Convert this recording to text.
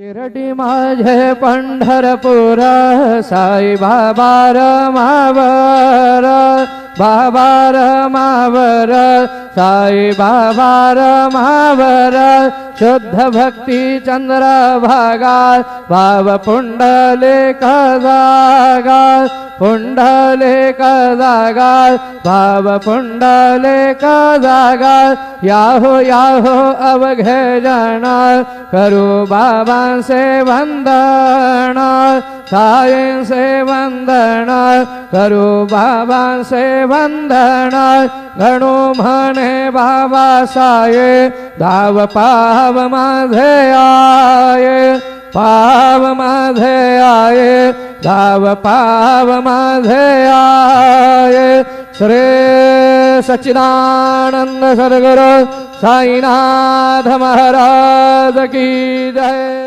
शिरडी माझे पंढरपूर साई बाबा रमावर बाबा रमावर साई बाबा रमावर शुद्ध भक्ती चंद्र भागा भाव पुंडलिक जागा पुंडलिक जागा भाव पुंडलिक जागा याहो अवघे जन करू बाबा से वंदन साई से वंदन करू बाबा से वंदन गणू म्हणे बाबा साये धाव पाव माझे आये पाव माझे आये धाव पाव माझे आये श्री सच्चिदानंद सद्गुरु साईनाथ महाराज की जय।